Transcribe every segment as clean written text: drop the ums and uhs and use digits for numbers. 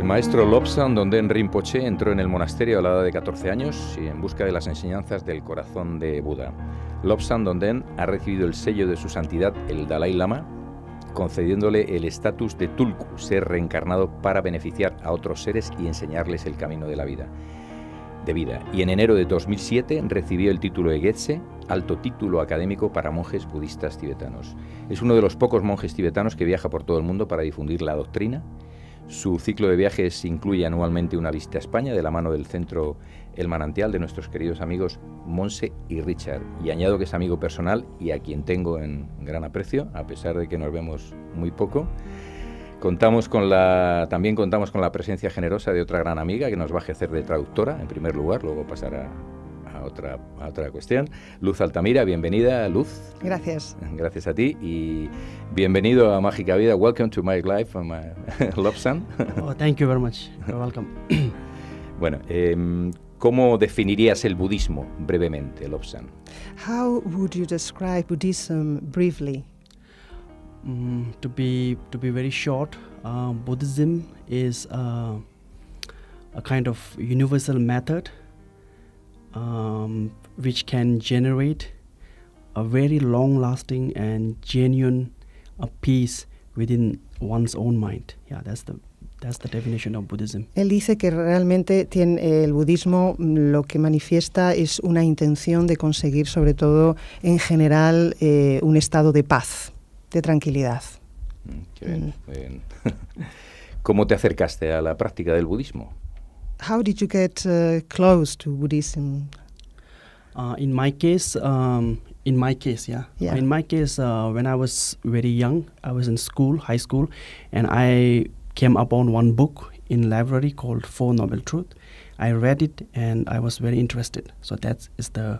maestro Lobsang Donden Rinpoche entró en el monasterio a la edad de 14 años y en busca de las enseñanzas del corazón de Buda. Lobsang Donden ha recibido el sello de su santidad, el Dalai Lama, concediéndole el estatus de Tulku, ser reencarnado para beneficiar a otros seres y enseñarles el camino de la vida. Y en enero de 2007 recibió el título de Getse, alto título académico para monjes budistas tibetanos. Es uno de los pocos monjes tibetanos que viaja por todo el mundo para difundir la doctrina. Su ciclo de viajes incluye anualmente una visita a España de la mano del centro El Manantial de nuestros queridos amigos Monse y Richard. Y añado que es amigo personal y a quien tengo en gran aprecio, a pesar de que nos vemos muy poco. También contamos con la presencia generosa de otra gran amiga que nos va a ejercer de traductora, en primer lugar, luego pasar a otra cuestión. Luz Altamira, bienvenida, Luz. Gracias. Gracias a ti y bienvenido a Mágica Vida. Welcome to my life, Lobsang. Oh, thank you very much. You're welcome. Bueno, ¿cómo definirías el budismo brevemente, Lobsang? How would you describe Buddhism briefly? To be very short, Buddhism is a kind of universal method which can generate a very long-lasting and genuine peace within one's own mind. Yeah, that's the definition of Buddhism. Él dice que realmente el budismo lo que manifiesta es una intención de conseguir, sobre todo en general, un estado de paz, de tranquilidad. Qué bien, muy bien. ¿Cómo te acercaste a la práctica del budismo? How did you get close to Buddhism? In my case, yeah. In my case, when I was very young, I was in school, high school, and I came upon one book in library called Four Noble Truths. I read it and I was very interested. So that is the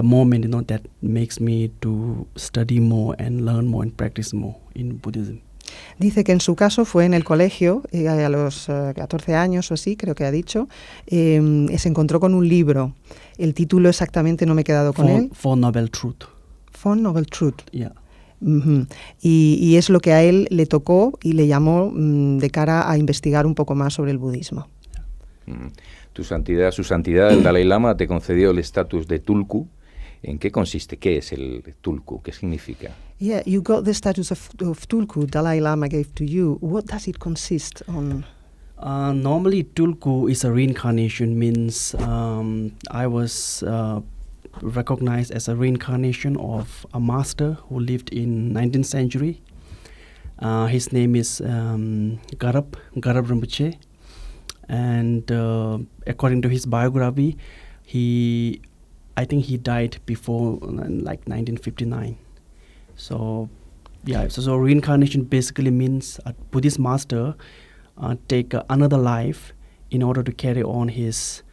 moment, that makes me to study more and learn more and practice more in Buddhism. Dice que en su caso fue en el colegio, a los 14 años o así, creo que ha dicho, se encontró con un libro. El título exactamente no me he quedado con él. Four Noble Truths. Four Noble Truths. Yeah. Uh-huh. Y es lo que a él le tocó y le llamó de cara a investigar un poco más sobre el budismo. Su santidad, el Dalai Lama, te concedió el estatus de Tulku. ¿En qué consiste? ¿Qué es el Tulku? ¿Qué significa? Yeah, you got the status of Tulku, Dalai Lama gave to you. What does it consist on? Normally, Tulku is a reincarnation, means I was recognized as a reincarnation of a master who lived in 19th century. His name is Garab Rinpoche. And according to his biography, I think he died before like 1959. So reincarnation basically means a Buddhist master take another life in order to carry on his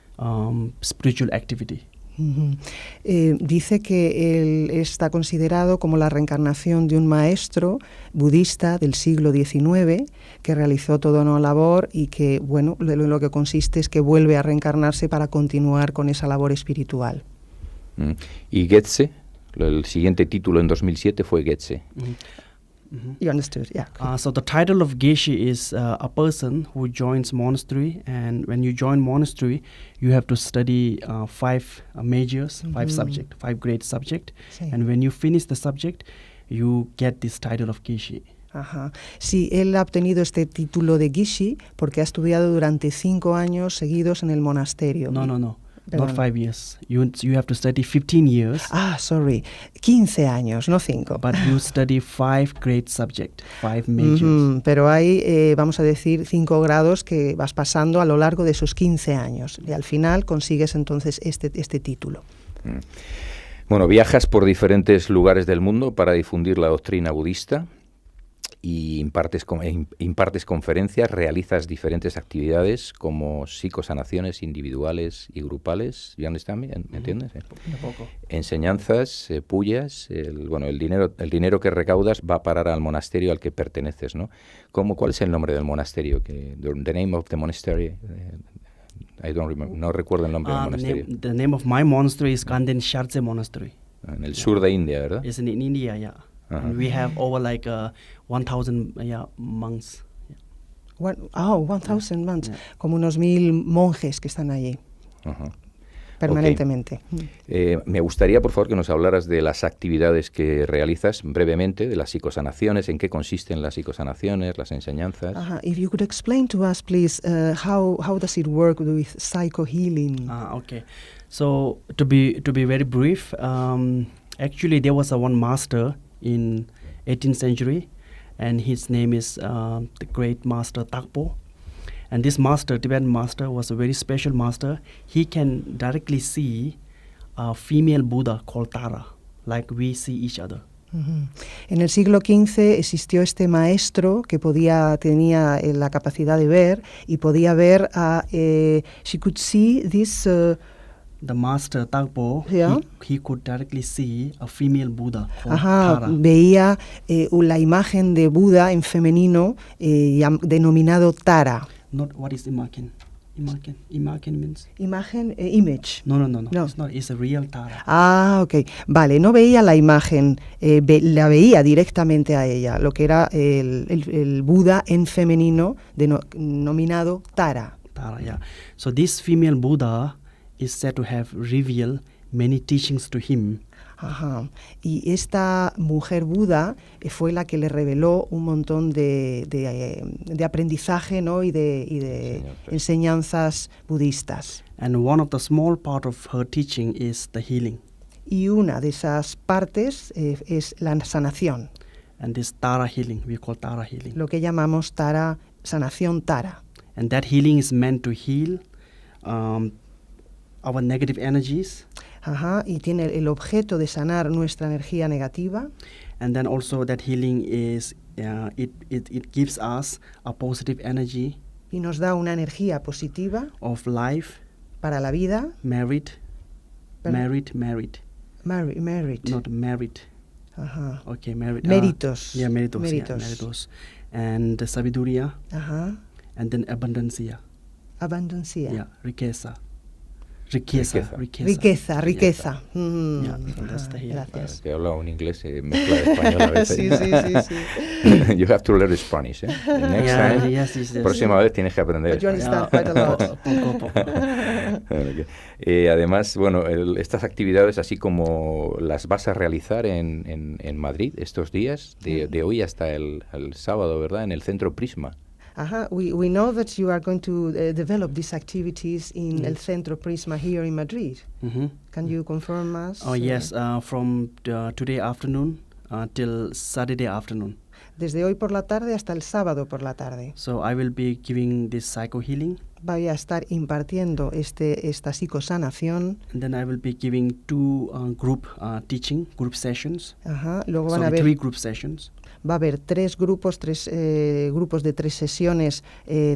spiritual activity. Uh-huh. Dice que él está considerado como la reencarnación de un maestro budista del siglo XIX que realizó toda una labor y que, bueno, lo que consiste es que vuelve a reencarnarse para continuar con esa labor espiritual. Y Getse, el siguiente título en 2007 fue Getse. You understood, yeah. So the title of Geshe is a person who joins monastery, and when you join monastery, you have to study 5 majors, 5 great subjects, Sí. And when you finish the subject, you get this title of Geshe. Ajá. Sí, él ha obtenido este título de Gishi porque ha estudiado durante 5 años seguidos en el monasterio. No. Perdón. Not 5 years. You have to study 15 years. 15 años, no 5. But you study 5 great subjects, 5 majors. Pero hay, vamos a decir, 5 grados que vas pasando a lo largo de esos 15 años. Y al final consigues entonces este título. Bueno, viajas por diferentes lugares del mundo para difundir la doctrina budista y impartes conferencias, realizas diferentes actividades como psicosanaciones individuales y grupales. ¿Me entiendes? Un poco. Enseñanzas, pullas, el dinero que recaudas va a parar al monasterio al que perteneces, ¿no? ¿Cuál es el nombre del monasterio? The name of the monastery. I don't remember. No recuerdo el nombre del monasterio. The name of my monastery is Kanden Shartse Monastery. En el sur de India, ¿verdad? It's in India, yeah. And we have over like 1,000 monks. Yeah. 1,000 monks, Yeah. como unos 1000 monjes que están allí Ajá. permanentemente. Me gustaría, por favor, que nos hablaras de las actividades que realizas brevemente, de las psicosanaciones, en qué consisten las psicosanaciones, las enseñanzas. If you could explain to us, please, how does it work with psycho-healing? Okay. So to be very brief, actually there was one master in 18th century, and his name is the great master Takpo. And this master, Tibetan master, was a very special master. He can directly see a female Buddha called Tara, like we see each other. Ujú. En el siglo XV existió este maestro que tenía la capacidad de ver y podía ver a... she could see this... The master Takpo, Yeah. he could directly see a female Buddha called Ajá, Tara. veía la imagen de Buda en femenino denominado Tara. Not what is imagen. Imagen means? Imagen, image. No. No. It's not. It's a real Tara. Ah, ok. Vale, no veía la imagen, la veía directamente a ella, lo que era el Buda en femenino denominado Tara. Tara, yeah. So this female Buddha is said to have revealed many teachings to him. Ajá. Y esta mujer Buda fue la que le reveló un montón de aprendizaje, ¿no? y de enseñanzas budistas. And one of the small part of her teaching is the healing. Y una de esas partes es la sanación, And this Tara healing, we call Tara healing. lo que llamamos Tara, sanación Tara. And that healing is meant to heal our negative energies. Ajá, y tiene el objeto de sanar nuestra energía negativa, And then also that healing is, it gives us a positive energy y nos da una energía positiva of life, para la vida. merit, Perdón. merit, Merit. not merit. Ajá. Okay, merit. Méritos. Yeah, méritos. Méritos. Yeah, méritos. And the sabiduría, Ajá. and then abundancia. Abundancia. Yeah, riqueza. Riqueza. Riqueza. Yeah, so that's the healing. Gracias. Que habla un inglés mezcla de español a veces. Sí. You have to learn Spanish, Next Yeah, time, yes. próxima vez tienes que aprender But you español. understand quite a lot. Ok. Además, bueno, estas actividades, así como las vas a realizar en Madrid estos días, de hoy hasta el sábado, ¿verdad? En el Centro Prisma. Ajá. We know that you are going to develop these activities in El Centro Prisma here in Madrid. Mm-hmm. Can you confirm us? Oh, yes, from today afternoon till Saturday afternoon. Desde hoy por la tarde hasta el sábado por la tarde. So I will be giving this psycho healing, Voy a estar impartiendo esta psicosanación. and then I will be giving two group teaching, group sessions. Ajá. Luego van a Sorry, haber 3 group sessions. Va a haber tres grupos de 3 sesiones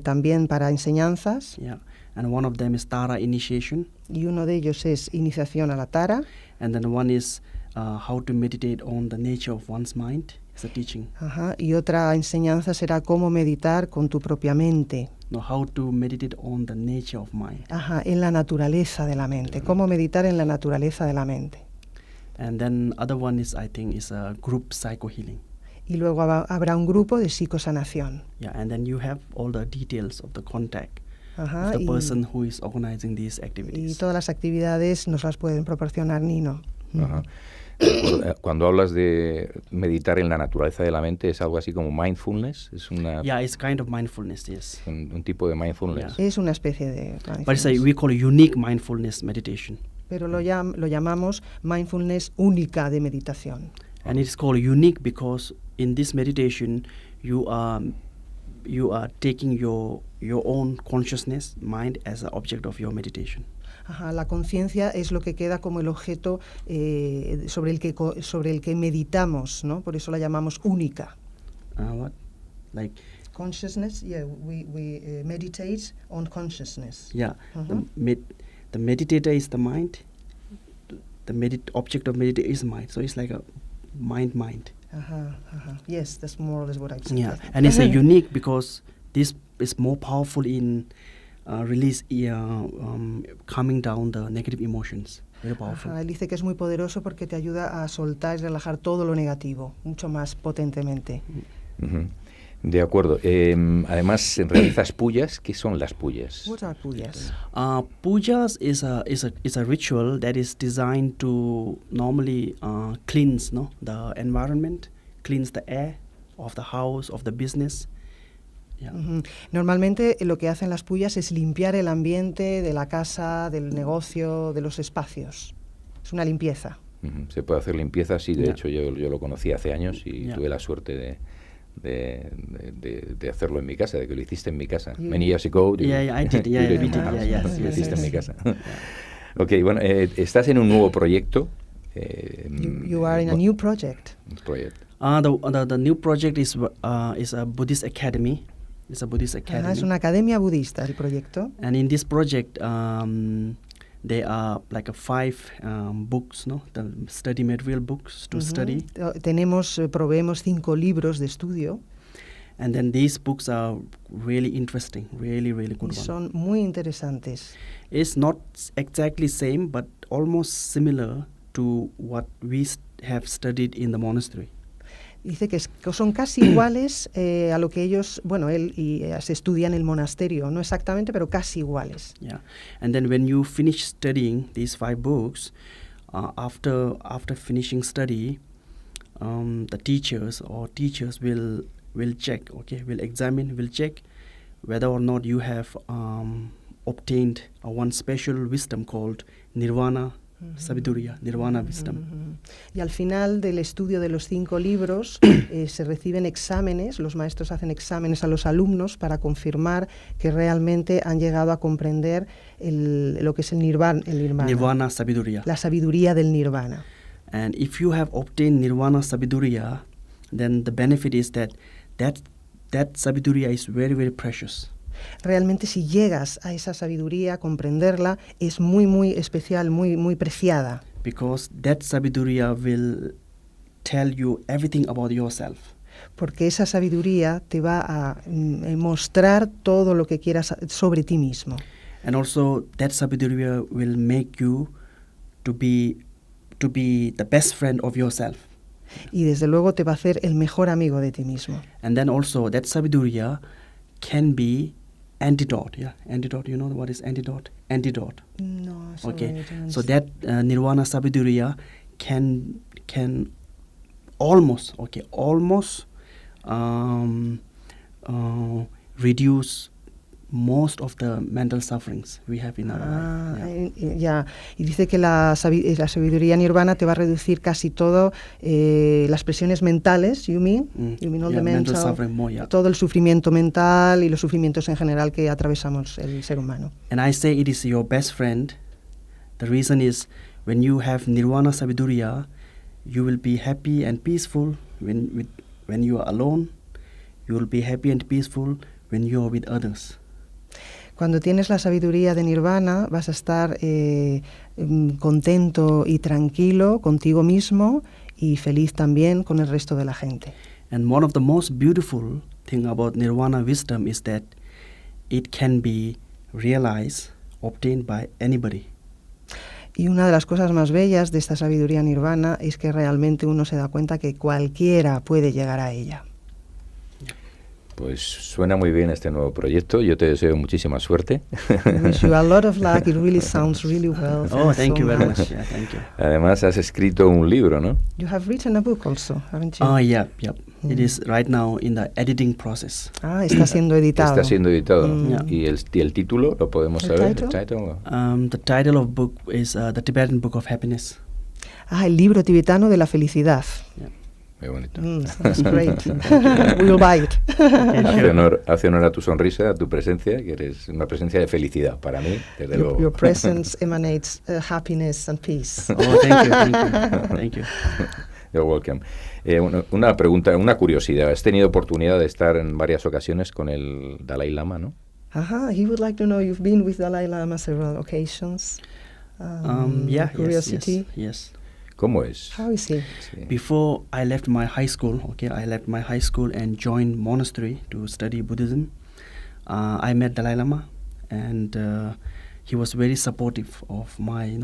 también para enseñanzas, Yeah, and one of them is Tara initiation, y uno de ellos es iniciación a la Tara, and then one is how to meditate on the nature of one's mind. It's a teaching. ajá, y otra enseñanza será cómo meditar con tu propia mente, No, how to meditate on the nature of mind. ajá, en la naturaleza de la mente, cómo meditar en la naturaleza de la mente. And then other one is, I think, is a group psycho healing. Y luego habrá un grupo de psicosanación. Yeah, and then you have all the details of the contact Ajá, of the person who is organizing these y activities. todas las actividades nos las pueden proporcionar Nino. Ajá. Cuando hablas de meditar en la naturaleza de la mente, ¿es algo así como mindfulness? ¿Es Yeah, it's kind of mindfulness, yes. un tipo de mindfulness? Es una especie de But it's we call it unique mindfulness meditation. pero lo llamamos mindfulness única de meditación. And it's called unique because in this meditation you are taking your own consciousness, mind, as an object of your meditation. Ajá, la conciencia es lo que queda como el objeto sobre el que meditamos, ¿no? Por eso la llamamos única. What? Like, Consciousness, yeah, we meditate on consciousness. yeah, Uh-huh. the meditator is the mind. The object of meditation is mind. So it's like a mind. Ajá. Yes, that's more or less what I've said. Yeah, and it's a unique because this is more powerful in calming down the negative emotions. Very powerful. Ajá, él dice que es muy poderoso porque te ayuda a soltar y relajar todo lo negativo, mucho más potentemente. Ujú. De acuerdo. Además, realizas puyas. ¿Qué son las puyas? What are puyas? Pujas is a ritual that is designed to normally cleanse the environment, cleanse the air of the house, of the business. Yeah. Ujú. Normalmente lo que hacen las puyas es limpiar el ambiente de la casa, del negocio, de los espacios. Es una limpieza. Se puede hacer limpieza, sí. De Yeah. hecho, yo lo conocí hace años y Yeah. tuve la suerte de hacerlo en mi casa, de que lo hiciste en mi casa. You- Many years ago. Yeah, I did. you Yeah, did we in did. my Yeah, house. yes, Lo yes, hiciste en mi yes. casa. Ok, bueno, estás en un nuevo proyecto. You are in a new project. Project. The new project is a Buddhist academy. It's a Buddhist academy. Es una academia budista el proyecto. And in this project, there are like 5 books, the study material books to Ujú. study. Proveemos 5 libros de estudio And then these books are really interesting, really good y one. son muy interesantes. It's not exactly same, but almost similar to what we have studied in the monastery. Dice que son casi iguales a lo que ellos, él se estudia en el monasterio, no exactamente, pero casi iguales. Yeah, and then when you finish studying these 5 books, after finishing study, the teachers will check, will examine, will check whether or not you have obtained one special wisdom called Nirvana Sabiduría, Nirvana wisdom. Y al final del estudio de los 5 libros se reciben exámenes, los maestros hacen exámenes a los alumnos para confirmar que realmente han llegado a comprender lo que es el nirvana, Nirvana Sabiduría. la sabiduría del nirvana. And if you have obtained Nirvana Sabiduría, then the benefit is that Sabiduría is very precious. Realmente si llegas a esa sabiduría, a comprenderla, es muy especial, muy preciada. Because that Sabiduría will tell you everything about yourself. Porque esa sabiduría te va a mostrar todo lo que quieras sobre ti mismo. And also that Sabiduría will make you to be the best friend of yourself. Y desde luego te va a hacer el mejor amigo de ti mismo. And then also that Sabiduría can be antidote. Yeah, antidote. You know what is antidote? Antidote. No, Okay. So that Nirvana Sabiduría can almost reduce most of the mental sufferings we have in our life. Ya. Y dice que la sabiduría nirvana te va a reducir casi todo las presiones mentales, you mean all the mental suffering more, yeah. todo el sufrimiento mental y los sufrimientos en general que atravesamos el ser humano. And I say it is your best friend. The reason is when you have Nirvana Sabiduría, you will be happy and peaceful when you are alone. You will be happy and peaceful when you are with others. Cuando tienes la sabiduría de nirvana, vas a estar contento y tranquilo contigo mismo y feliz también con el resto de la gente. And one of the most beautiful thing about Nirvana wisdom is that it can be realized, obtained by anybody. Y una de las cosas más bellas de esta sabiduría nirvana es que realmente uno se da cuenta que cualquiera puede llegar a ella. Pues suena muy bien este nuevo proyecto. Yo te deseo muchísima suerte. I wish you a lot of luck. It really sounds really well. Oh, thank so you very much. Yeah, thank you. Además, has escrito un libro, ¿no? You have written a book also, haven't you? Oh, yeah. It is right now in the editing process. Está siendo editado. Está siendo editado. Yeah. ¿Y el título lo podemos ¿El saber? title? The title of book is The Tibetan Book of Happiness. El libro tibetano de la felicidad. Yeah. Muy bonito. That's great. We'll buy it. Hace honor a tu sonrisa, a tu presencia, que eres una presencia de felicidad para mí, desde luego. Your presence emanates happiness and peace. Oh, thank you. You're welcome. Una pregunta, una curiosidad. Has tenido oportunidad de estar en varias ocasiones con el Dalai Lama, ¿no? He would like to know, you've been with Dalai Lama several occasions. Curiosity. Yes. ¿Cómo es? How is he? Sí. Before I left my high school, and joined monastery to study Buddhism, I met Dalai Lama, and he was very supportive of my,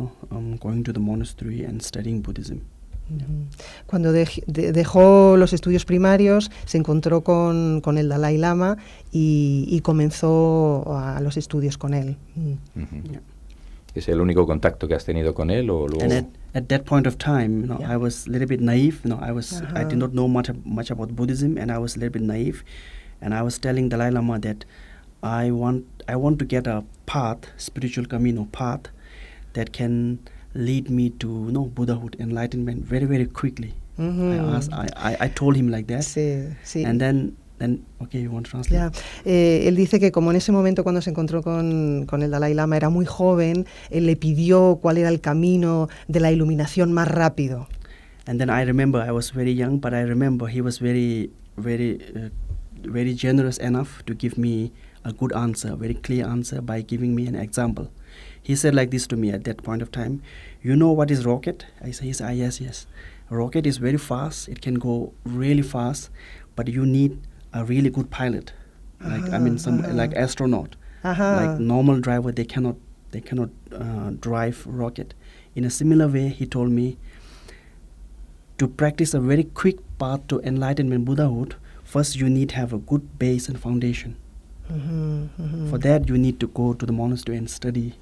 going to the monastery and studying Buddhism. Cuando dejó los estudios primarios, se encontró con el Dalai Lama y comenzó a los estudios con él. Yeah. ¿Es el único contacto que has tenido con él o luego? And at that point of time, Yeah. I was a little bit naive. I did not know much about Buddhism, and I was a little bit naive. And I was telling Dalai Lama that I want to get a path, spiritual camino path, that can lead me to Buddhahood, enlightenment very, very quickly. I told him like that. Sí, sí. And then okay, you want to translate? Ya. Él dice que como en ese momento cuando se encontró con el Dalai Lama era muy joven, él le pidió cuál era el camino de la iluminación más rápido. And then I remember I was very young, but I remember he was very, very, very generous enough to give me a good answer, very clear answer by giving me an example. He said like this to me at that point of time, "You know what is rocket?" He said, yes. Rocket is very fast. It can go really fast, but you need a really good pilot, like astronaut, like normal driver. They cannot drive rocket. In a similar way, he told me, to practice a very quick path to enlightenment Buddhahood, first you need to have a good base and foundation. For that, you need to go to the monastery and study.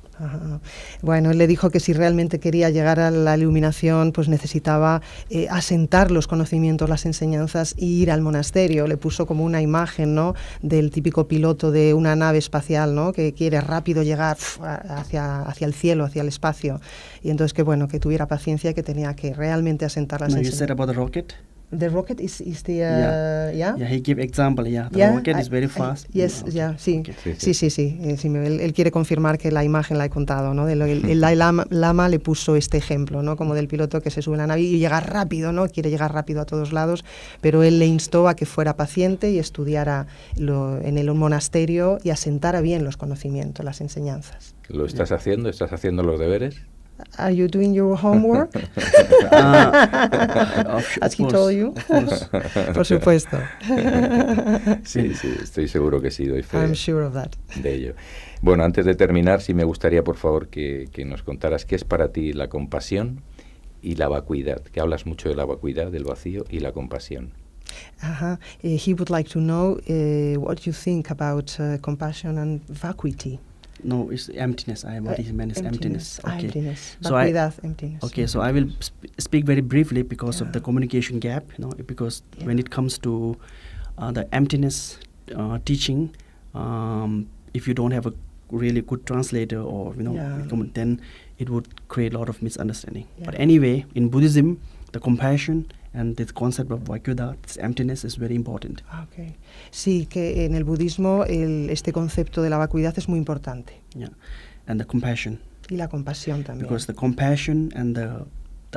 Bueno, él le dijo que si realmente quería llegar a la iluminación, pues necesitaba asentar los conocimientos, las enseñanzas e ir al monasterio. Le puso como una imagen, ¿no?, del típico piloto de una nave espacial, ¿no?, que quiere rápido llegar hacia el cielo, hacia el espacio. Y entonces que bueno, que tuviera paciencia y que tenía que realmente asentar las enseñanzas. You said about the rocket? The rocket is the yeah. Yeah, he gave example. The rocket is very fast. Yes, okay. Sí. Okay. Sí. Él quiere confirmar que la imagen la he contado, ¿no? El Dalai Lama le puso este ejemplo, ¿no?, como del piloto que se sube a la nave y llega rápido, ¿no? Quiere llegar rápido a todos lados, pero él le instó a que fuera paciente y estudiara en el monasterio y asentara bien los conocimientos, las enseñanzas. ¿Lo estás haciendo? ¿Estás haciendo los deberes? Are you doing your homework? As he told you. Por supuesto. Sí, estoy seguro que sí, doy fe I'm sure of that. de ello. Bueno, antes de terminar, sí me gustaría, por favor, que nos contaras qué es para ti la compasión y la vacuidad, que hablas mucho de la vacuidad, del vacío y la compasión. He would like to know what you think about compassion and vacuity. No, it's emptiness. What he meant is emptiness. Okay. Emptiness. So emptiness. Okay, so I will speak very briefly because of the communication gap. Because when it comes to the emptiness teaching, if you don't have a really good translator or then it would create a lot of misunderstanding. Yeah. But anyway, in Buddhism, the compassion and this concept of vacuidad, this emptiness, is very important. Okay. Sí, que en el budismo este concepto de la vacuidad es muy importante. Yeah, and the compassion. Y la compasión también. Because the compassion and the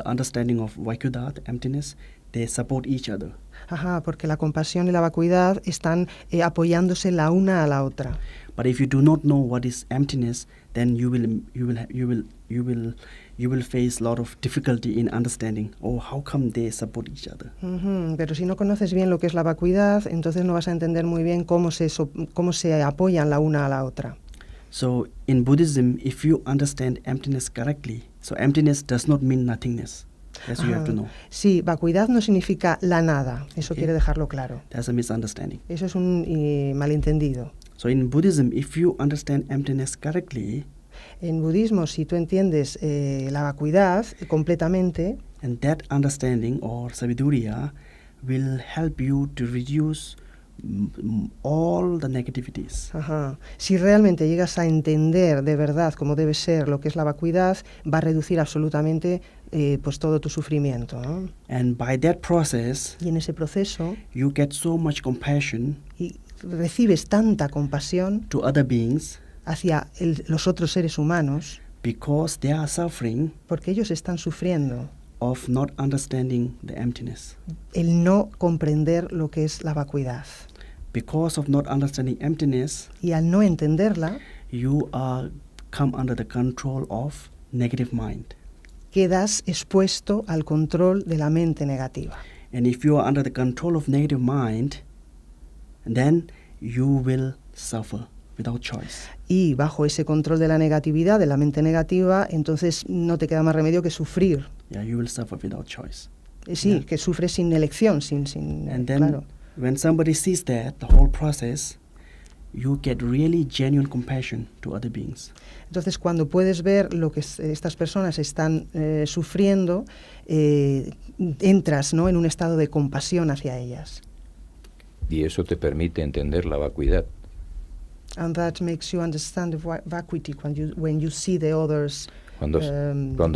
understanding of vacuidad, emptiness, they support each other. Porque la compasión y la vacuidad están apoyándose la una a la otra. But if you do not know what is emptiness, then you will face a lot of difficulty in understanding. Oh, how come they support each other? Pero si no conoces bien lo que es la vacuidad, entonces no vas a entender muy bien cómo se apoyan la una a la otra. So in Buddhism, if you understand emptiness correctly, so emptiness does not mean nothingness. That's what you have to know. Sí, vacuidad no significa la nada. Eso quiere dejarlo claro. That's a misunderstanding. Eso es un malentendido. So in Buddhism, if you understand emptiness correctly, en budismo, si tú entiendes la vacuidad completamente, and that understanding or sabiduria will help you to reduce all the negativities. Si realmente llegas a entender de verdad cómo debe ser lo que es la vacuidad, va a reducir absolutamente pues todo tu sufrimiento, ¿no? And by that process, y en ese proceso, you get so much compassion y recibes tanta compasión to other beings hacia los otros seres humanos, because they are suffering, porque ellos están sufriendo of not understanding the emptiness. El no comprender lo que es la vacuidad. Because of not understanding emptiness, y al no entenderla, you are come under the control of negative mind. Quedas expuesto al control de la mente negativa. And if you are under the control of negative mind, then you will suffer without choice. Y bajo ese control de la negatividad, de la mente negativa, entonces no te queda más remedio que sufrir. Yeah, you will suffer without choice. Sí, Yeah. que sufre sin elección, sin And then claro. when somebody sees that, the whole process, you get really genuine compassion to other beings. Entonces, cuando puedes ver lo que estas personas están sufriendo, entras, ¿no?, en un estado de compasión hacia ellas. Y eso te permite entender la vacuidad. And that makes you understand the vacuity when you see the others Cuando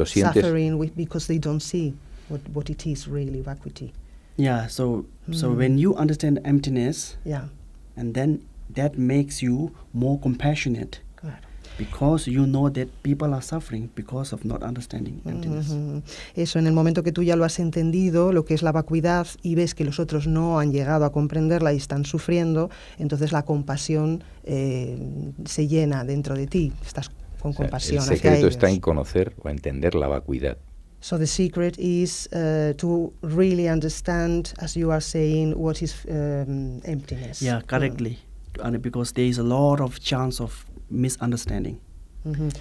sientes, suffering because they don't see what it is really, vacuity. Yeah, so when you understand emptiness, Yeah, and then that makes you more compassionate, claro. because you know that people are suffering because of not understanding emptiness. Eso, en el momento que tú ya lo has entendido, lo que es la vacuidad, y ves que los otros no han llegado a comprenderla y están sufriendo, entonces la compasión se llena dentro de ti, estás con compasión el hacia secreto ellos. está en conocer o entender la vacuidad. So the secret is to really understand, as you are saying, what is emptiness. Yeah, correctly, and because there is a lot of chance of misunderstanding.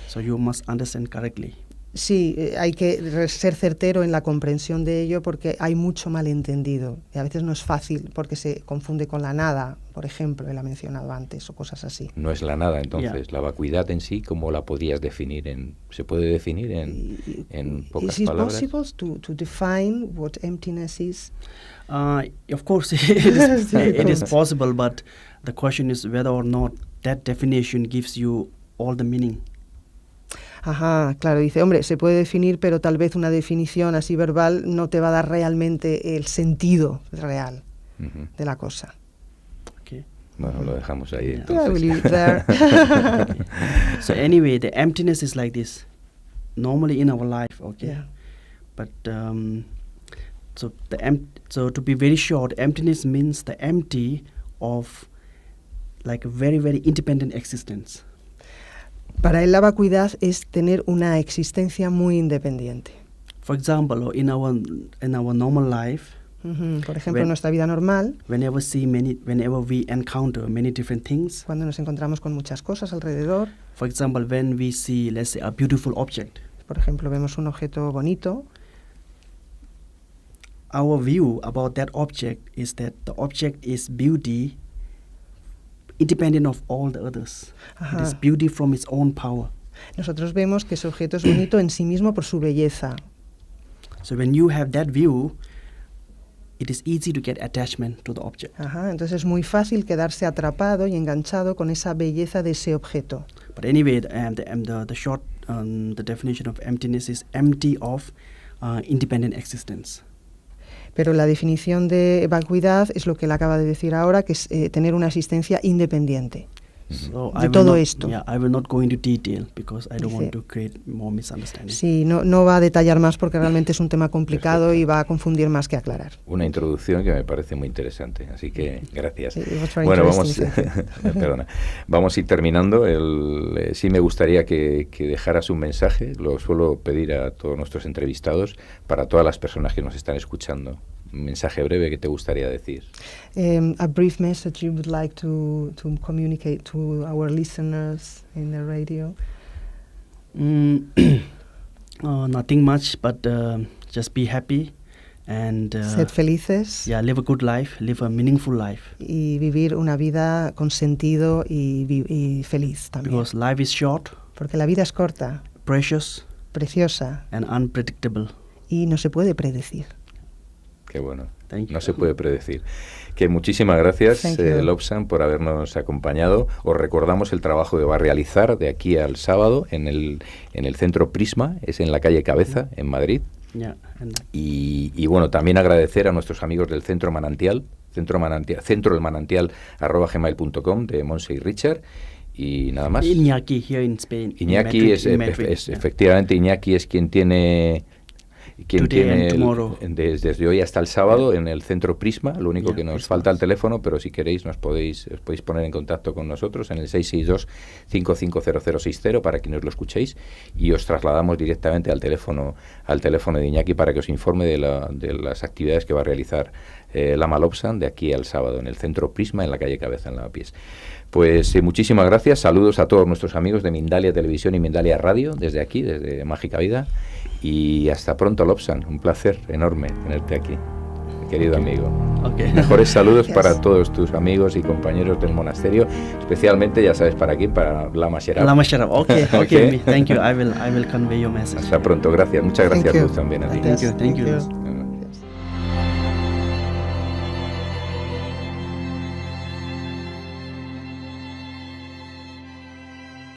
So you must understand correctly. Sí, hay que ser certero en la comprensión de ello porque hay mucho malentendido y a veces no es fácil porque se confunde con la nada, por ejemplo, él ha mencionado antes, o cosas así. No es la nada, entonces, la vacuidad en sí, ¿cómo la podrías definir? ¿Se puede definir en pocas palabras? ¿Es posible to define what emptiness is? Of course, it is possible, but the question is whether or not that definition gives you all the meaning. Ajá, claro, dice, hombre, se puede definir, pero tal vez una definición así verbal no te va a dar realmente el sentido real de la cosa. Okay. Bueno, lo dejamos ahí Yeah. entonces. Yeah, we'll leave it there. So anyway, the emptiness is like this, normally in our life, okay? Yeah. But so to be very short, emptiness means the empty of like a very, very independent existence. Para él la vacuidad es tener una existencia muy independiente. For example, in our normal life, Por ejemplo, en nuestra vida normal, whenever we encounter many different things, cuando nos encontramos con muchas cosas alrededor, for example, when we see, let's say, a beautiful object, por ejemplo, vemos un objeto bonito, our view about that object is that the object is beauty independent of all the others. It is Ajá. beauty from its own power. nosotros vemos que ese objeto es bonito en sí mismo por su belleza. So when you have that view, it is easy to get attachment to the object. Ajá, entonces es muy fácil quedarse atrapado y enganchado con esa belleza de ese objeto. But anyway, the short the definition of emptiness is empty of independent existence. Pero la definición de vacuidad es lo que él acaba de decir ahora, que es tener una existencia independiente. So De todo esto. Yeah, I will not go into detail because I don't Dice- want to create more misunderstanding. Sí, no va a detallar más porque realmente es un tema complicado y va a confundir más que aclarar. Una introducción que me parece muy interesante, así que gracias. It was very Bueno, vamos, interesting, perdona, vamos a ir terminando. Sí me gustaría que dejaras un mensaje, lo suelo pedir a todos nuestros entrevistados, para todas las personas que nos están escuchando. Un mensaje breve que te gustaría decir. A brief message you would like to communicate to our listeners in the radio? Nothing much, but just be happy and Sed felices yeah, live a good life, live a meaningful life. y vivir una vida con sentido y feliz también. Because life is short, Porque la vida es corta, precious, preciosa and unpredictable. y no se puede predecir. Qué bueno. Thank you. No se puede predecir. Que muchísimas gracias, Thank you. Lobsang, por habernos acompañado. Os recordamos el trabajo que va a realizar de aquí al sábado en el Centro Prisma, es en la calle Cabeza, en Madrid. Yeah, and Y bueno, también agradecer a nuestros amigos del Centro Manantial, centroelmanantial@gmail.com, de Monse y Richard. Y nada más. Iñaki here in Spain. in Iñaki Madrid, es, in Madrid, es- yeah. efectivamente, Iñaki es quien tiene Today and tomorrow. desde hoy hasta el sábado en el Centro Prisma. Lo único Yeah, que nos Prisma. falta el teléfono, pero si queréis os podéis poner en contacto con nosotros en el 662-550060 para que nos lo escuchéis, y os trasladamos directamente al teléfono de Iñaki para que os informe de las actividades que va a realizar Lama Lobsang de aquí al sábado en el Centro Prisma, en la calle Cabeza, en Lavapiés. Pues muchísimas gracias, saludos a todos nuestros amigos de Mindalia Televisión y Mindalia Radio, desde aquí, desde Mágica Vida, y hasta pronto, Lobsang. Un placer enorme tenerte aquí, querido amigo. Okay. Mejores saludos para todos tus amigos y compañeros del monasterio, especialmente, ya sabes para quién, para Lama Sherab. Lama Sherab. Okay. Thank you. I will convey your message. Hasta pronto, gracias. Muchas gracias, Luz, también a ti. Thank you.